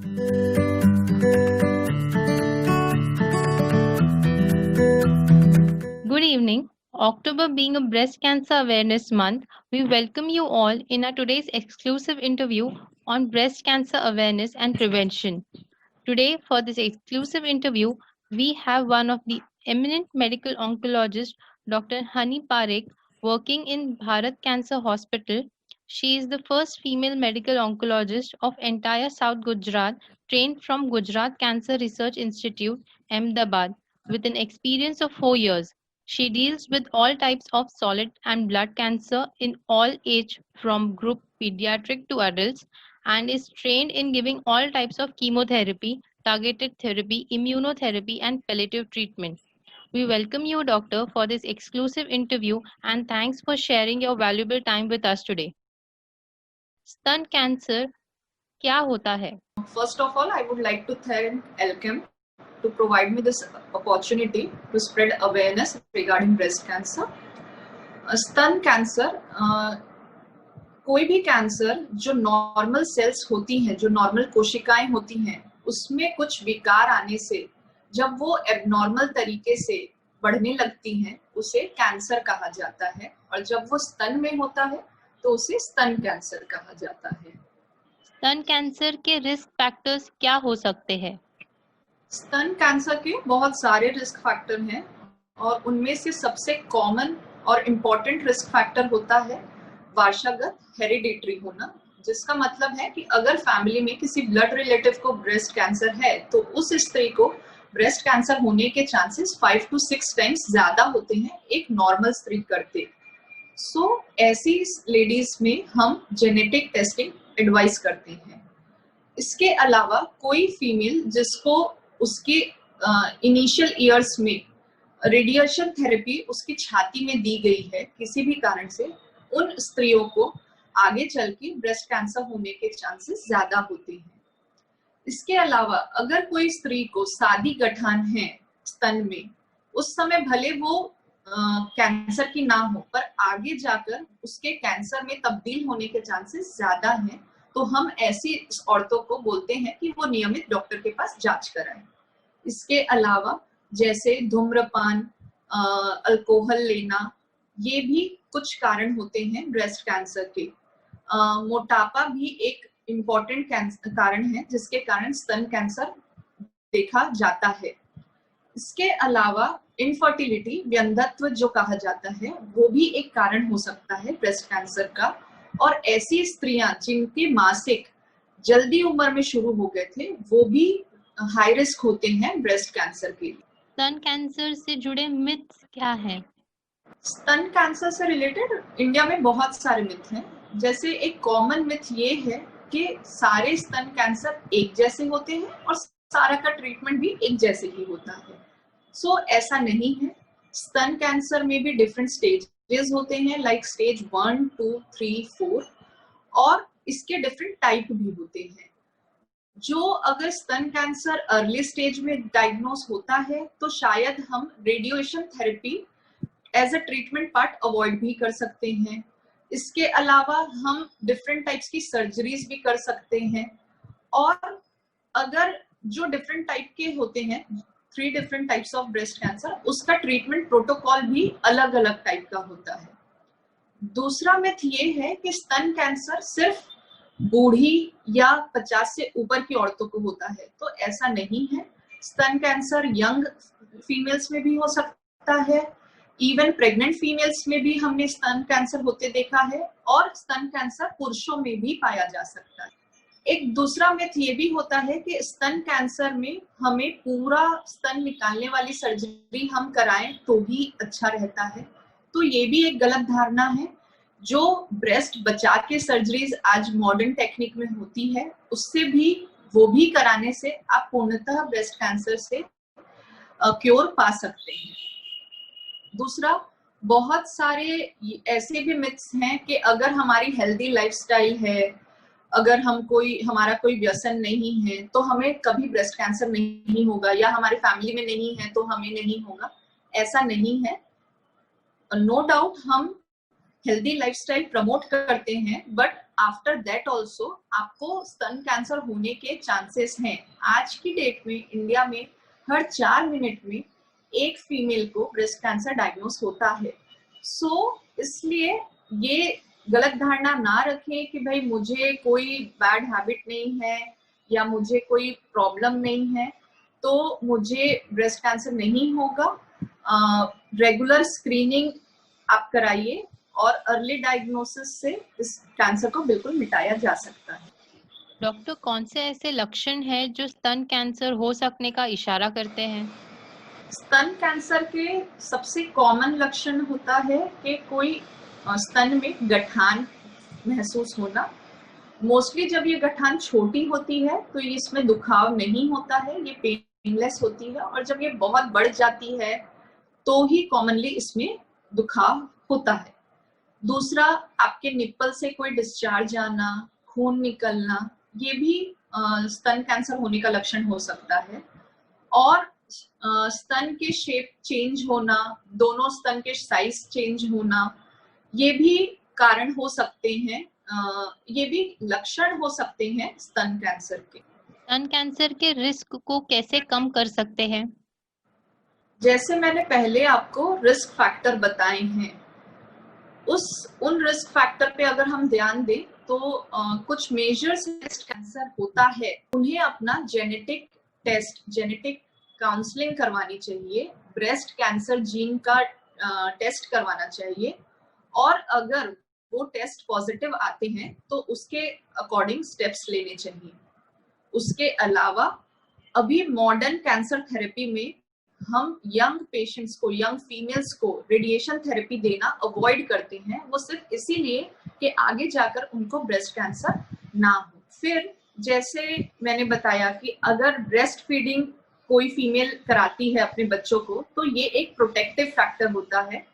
Good evening. October being a Breast Cancer Awareness Month, we welcome you all in our today's exclusive interview on breast cancer awareness and prevention. Today, for this exclusive interview, we have one of the eminent medical oncologists, Dr. Hani Parekh, working in Bharat Cancer Hospital. She is the first female medical oncologist of entire South Gujarat, trained from Gujarat Cancer Research Institute, Ahmedabad, with an experience of 4 years. She deals with all types of solid and blood cancer in all age from group pediatric to adults and is trained in giving all types of chemotherapy, targeted therapy, immunotherapy, and palliative treatment. We welcome you, Doctor, for this exclusive interview and thanks for sharing your valuable time with us today. स्तन cancer क्या होता है? First of all, I would like to thank Elkem to provide me this opportunity to spread awareness regarding breast cancer. स्तन cancer कोई भी cancer जो normal sales होती हैं, जो नॉर्मल कोशिकाएं होती हैं, उसमें कुछ विकार आने से जब वो एबनॉर्मल तरीके से बढ़ने लगती हैं, उसे कैंसर कहा जाता है। और जब वो स्तन में होता है तो उसे स्तन कैंसर कहा जाता है। स्तन कैंसर के रिस्क फैक्टर्स क्या हो सकते हैं? स्तन कैंसर के बहुत सारे रिस्क फैक्टर हैं और उनमें से सबसे कॉमन और इम्पोर्टेंट रिस्क फैक्टर होता है वारसागत हेरिडिटरी होना, जिसका मतलब है कि अगर फैमिली में किसी ब्लड रिलेटिव को ब्रेस्ट कैंसर है तो उस स्त्री को ब्रेस्ट कैंसर होने के चांसेस 5 to 6 टाइम्स ज्यादा होते हैं एक नॉर्मल स्त्री करते। ऐसी लेडीज में हम जेनेटिक टेस्टिंग एडवाइस करते हैं। इसके अलावा कोई फीमेल जिसको उसके इनिशियल ईयर्स में रेडिएशन थेरेपी उसकी छाती में दी गई है किसी भी कारण से, उन स्त्रियों को आगे चल के ब्रेस्ट कैंसर होने के चांसेस ज्यादा होते हैं। इसके अलावा अगर कोई स्त्री को शादी गठान है स्तन में, उस समय भले वो कैंसर की ना हो पर आगे जाकर उसके कैंसर में तब्दील होने के चांसेस ज्यादा हैं, तो हम ऐसी औरतों को बोलते हैं कि वो नियमित डॉक्टर के पास जांच कराएं। इसके अलावा जैसे धूम्रपान, अल्कोहल लेना, ये भी कुछ कारण होते हैं ब्रेस्ट कैंसर के। मोटापा भी एक इम्पोर्टेंट कारण है जिसके कारण स्तन कैंसर देखा जाता है। इसके अलावा इनफर्टिलिटी, व्यंधत्व जो कहा जाता है, वो भी एक कारण हो सकता है ब्रेस्ट कैंसर का। और ऐसी स्त्रियां जिनके मासिक जल्दी उम्र में शुरू हो गए थे, वो भी हाई रिस्क होते हैं ब्रेस्ट कैंसर के लिए। स्तन कैंसर से जुड़े मिथ्स क्या हैं? स्तन कैंसर से रिलेटेड इंडिया में बहुत सारे मिथ हैं। जैसे एक कॉमन मिथ ये है कि सारे स्तन कैंसर एक जैसे होते हैं और सारा का ट्रीटमेंट भी एक जैसे ही होता है। ऐसा नहीं है। स्तन कैंसर में भी डिफरेंट स्टेजेस होते हैं, लाइक स्टेज 1, 2, 3, 4, और इसके डिफरेंट टाइप भी होते हैं। जो अगर स्तन कैंसर अर्ली स्टेज में डायग्नोस होता है तो शायद हम radiation therapy as a treatment part avoid भी कर सकते हैं। इसके अलावा हम डिफरेंट टाइप्स की सर्जरीज भी कर सकते हैं। और अगर जो डिफरेंट टाइप के होते हैं, 3 different types of breast cancer, उसका ट्रीटमेंट प्रोटोकॉल भी अलग अलग टाइप का होता है। दूसरा मिथ ये है कि स्तन कैंसर सिर्फ बूढ़ी या 50 से ऊपर की औरतों को होता है, तो ऐसा नहीं है। स्तन कैंसर यंग फीमेल्स में भी हो सकता है, इवन प्रेग्नेंट फीमेल्स में भी हमने स्तन कैंसर होते देखा है, और स्तन कैंसर पुरुषों में भी पाया जा सकता है। एक दूसरा मिथ ये भी होता है कि स्तन कैंसर में हमें पूरा स्तन निकालने वाली सर्जरी हम कराएं तो भी अच्छा रहता है, तो ये भी एक गलत धारणा है। जो ब्रेस्ट बचा के सर्जरीज आज मॉडर्न टेक्निक में होती है, उससे भी वो भी कराने से आप पूर्णतः ब्रेस्ट कैंसर से क्योर पा सकते हैं। दूसरा, बहुत सारे ऐसे भी मिथ्स हैं कि अगर हमारी हेल्दी लाइफस्टाइल है, अगर हमारा कोई व्यसन नहीं है तो हमें कभी ब्रेस्ट कैंसर नहीं होगा, या हमारे फैमिली में नहीं है तो हमें नहीं होगा। ऐसा नहीं है। नो डाउट हम हेल्दी लाइफस्टाइल प्रमोट करते हैं, बट आफ्टर दैट ऑल्सो आपको स्तन कैंसर होने के चांसेस हैं। आज की डेट में इंडिया में हर 4 मिनट में एक फीमेल को ब्रेस्ट कैंसर डायग्नोस होता है। इसलिए ये गलत धारणा ना रखें कि भाई मुझे कोई बैड हैबिट नहीं है या मुझे कोई प्रॉब्लम नहीं है तो मुझे ब्रेस्ट कैंसर नहीं होगा। रेगुलर स्क्रीनिंग आप कराइए और अर्ली डायग्नोसिस से इस कैंसर को बिल्कुल मिटाया जा सकता है। डॉक्टर, कौन से ऐसे लक्षण हैं जो स्तन कैंसर हो सकने का इशारा करते हैं? स्तन कैंसर के सबसे कॉमन लक्षण होता है कि कोई स्तन में गठान महसूस होना। मोस्टली जब ये गठान छोटी होती है तो इसमें दुखाव नहीं होता है, ये पेनलेस होती है, और जब ये बहुत बढ़ जाती है तो ही कॉमनली इसमें दुखाव होता है। दूसरा, आपके निप्पल से कोई डिस्चार्ज आना, खून निकलना, ये भी स्तन कैंसर होने का लक्षण हो सकता है। और स्तन के शेप चेंज होना, दोनों स्तन के साइज चेंज होना, ये भी कारण हो सकते हैं, ये भी लक्षण हो सकते हैं स्तन कैंसर के। स्तन कैंसर के रिस्क को कैसे कम कर सकते हैं? जैसे मैंने पहले आपको रिस्क फैक्टर बताए हैं, उन रिस्क फैक्टर पे अगर हम ध्यान दें तो कुछ मेजर्स ब्रेस्ट कैंसर होता है उन्हें अपना जेनेटिक काउंसलिंग करवानी चाहिए, ब्रेस्ट कैंसर जीन का टेस्ट करवाना चाहिए, और अगर वो टेस्ट पॉजिटिव आते हैं तो उसके अकॉर्डिंग स्टेप्स लेने चाहिए। उसके अलावा अभी मॉडर्न कैंसर थेरेपी में हम यंग पेशेंट्स को, यंग फीमेल्स को रेडिएशन थेरेपी देना अवॉइड करते हैं, वो सिर्फ इसीलिए कि आगे जाकर उनको ब्रेस्ट कैंसर ना हो। फिर जैसे मैंने बताया कि अगर ब्रेस्ट फीडिंग कोई फीमेल कराती है अपने बच्चों को तो ये एक प्रोटेक्टिव फैक्टर होता है।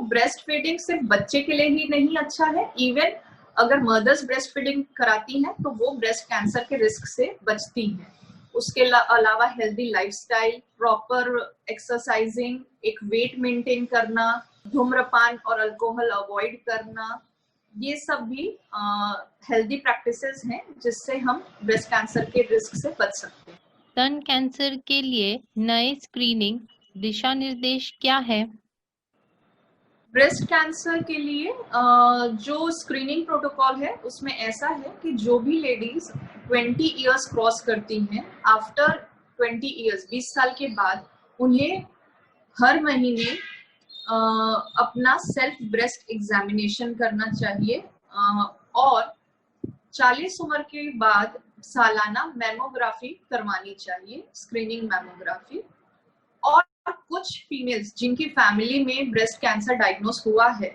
ब्रेस्ट फीडिंग सिर्फ बच्चे के लिए ही नहीं अच्छा है, इवन अगर मदर्स ब्रेस्ट फीडिंग कराती हैं तो वो ब्रेस्ट कैंसर के रिस्क से बचती हैं। उसके अलावा हेल्दी लाइफस्टाइल, प्रॉपर एक्सरसाइजिंग, एक वेट मेंटेन करना, धूम्रपान और अल्कोहल अवॉइड करना, ये सब भी हेल्दी प्रैक्टिसेस हैं जिससे हम ब्रेस्ट कैंसर के रिस्क से बच सकते हैं। स्तन कैंसर के लिए नए स्क्रीनिंग दिशा निर्देश क्या है? ब्रेस्ट कैंसर के लिए जो स्क्रीनिंग प्रोटोकॉल है उसमें ऐसा है कि जो भी लेडीज 20 इयर्स क्रॉस करती हैं, आफ्टर 20 इयर्स 20 साल के बाद उन्हें हर महीने अपना सेल्फ ब्रेस्ट एग्जामिनेशन करना चाहिए, और 40 उम्र के बाद सालाना मैमोग्राफी करवानी चाहिए, स्क्रीनिंग मैमोग्राफी। और कुछ फीमेल्स जिनकी फैमिली में ब्रेस्ट कैंसर डायग्नोस हुआ है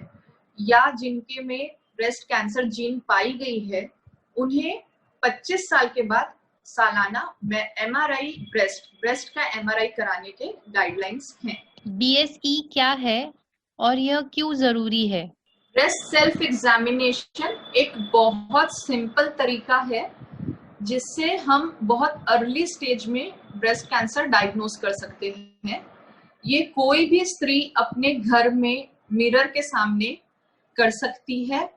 या जिनके में ब्रेस्ट कैंसर जीन पाई गई है, उन्हें 25 साल के बाद सालाना एमआरआई ब्रेस्ट का एमआरआई कराने के गाइडलाइंस हैं। BSE क्या है और यह क्यों जरूरी है? ब्रेस्ट सेल्फ एग्जामिनेशन एक बहुत सिंपल तरीका है जिससे हम बहुत अर्ली स्टेज में ब्रेस्ट कैंसर डायग्नोस कर सकते हैं। ये कोई भी स्त्री अपने घर में मिरर के सामने कर सकती है,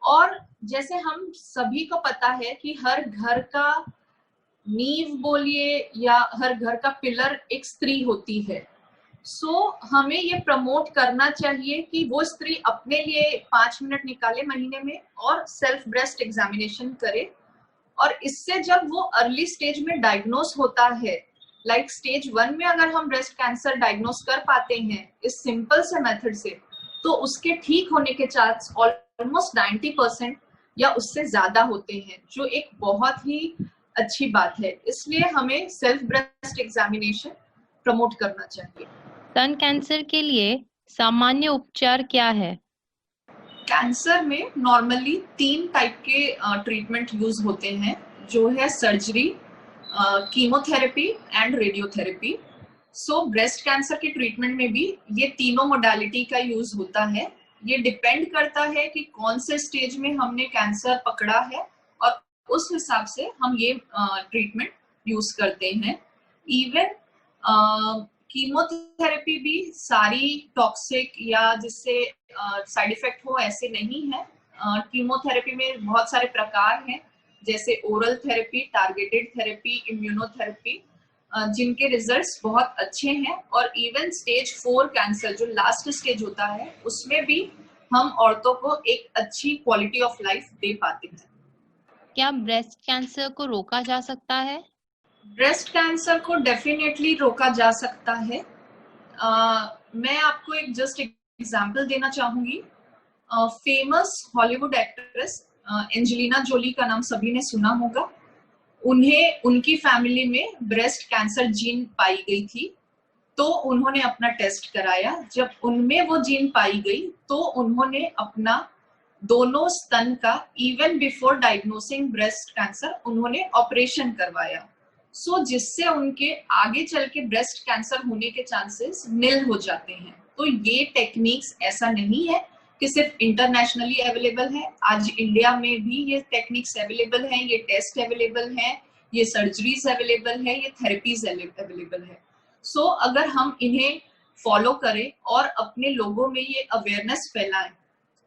और जैसे हम सभी को पता है कि हर घर का नींव बोलिए या हर घर का पिलर एक स्त्री होती है। हमें ये प्रमोट करना चाहिए कि वो स्त्री अपने लिए 5 मिनट निकाले महीने में और सेल्फ ब्रेस्ट एग्जामिनेशन करे, और इससे जब वो अर्ली स्टेज में डायग्नोस होता है, लाइक स्टेज 1 में अगर हम ब्रेस्ट कैंसर डायग्नोस कर पाते हैं इस सिंपल से मेथड से, तो उसके ठीक होने के चांस ऑलमोस्ट 90% या उससे ज्यादा होते हैं, जो एक बहुत ही अच्छी बात है। इसलिए हमें सेल्फ ब्रेस्ट एग्जामिनेशन प्रमोट करना चाहिए। स्तन कैंसर के लिए सामान्य उपचार क्या है? कैंसर में नॉर्मली 3 टाइप के ट्रीटमेंट यूज होते हैं, जो है surgery, chemotherapy and radiotherapy. Breast cancer के ट्रीटमेंट में भी ये तीनों मोडालिटी का यूज होता है। ये डिपेंड करता है कि कौन से स्टेज में हमने कैंसर पकड़ा है और उस हिसाब से हम ये ट्रीटमेंट यूज करते हैं। इवन कीमोथेरेपी भी सारी टॉक्सिक या जिससे साइड इफेक्ट हो ऐसे नहीं है। कीमोथेरेपी में बहुत सारे प्रकार हैं, जैसे oral therapy, targeted therapy, immunotherapy, जिनके रिजल्ट्स बहुत अच्छे हैं। और इवन स्टेज 4 कैंसर जो लास्ट स्टेज होता है उसमें भी हम औरतों को एक अच्छी क्वालिटी ऑफ लाइफ दे पाते हैं। क्या ब्रेस्ट कैंसर को रोका जा सकता है? ब्रेस्ट कैंसर को डेफिनेटली रोका जा सकता है। मैं आपको एक जस्ट एग्जांपल देना चाहूंगी। Famous Hollywood actress Angelina Jolie का नाम सभी ने सुना होगा। उन्हें उनकी फैमिली में ब्रेस्ट कैंसर जीन पाई गई थी, तो उन्होंने अपना टेस्ट कराया। जब उनमें वो जीन पाई गई तो उन्होंने अपना दोनों स्तन का even before diagnosing breast cancer उन्होंने ऑपरेशन करवाया। जिससे उनके आगे चल के ब्रेस्ट कैंसर होने के चांसेस निल हो जाते हैं। तो ये टेक्निक्स ऐसा नहीं है कि सिर्फ इंटरनेशनली अवेलेबल है, आज इंडिया में भी ये टेक्निक्स अवेलेबल है, ये टेस्ट अवेलेबल है, ये सर्जरीज अवेलेबल है, ये थेरेपीज अवेलेबल है। अगर हम इन्हें फॉलो करें और अपने लोगों में ये अवेयरनेस फैलाएं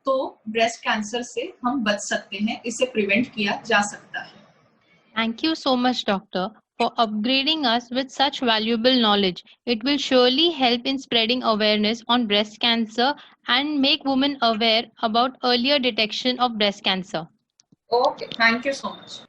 तो ब्रेस्ट कैंसर से हम बच सकते हैं, इसे प्रिवेंट किया जा सकता है। Thank you so much, Doctor, for upgrading us with such valuable knowledge. It will surely help in spreading awareness on breast cancer and make women aware about earlier detection of breast cancer. Okay, thank you so much.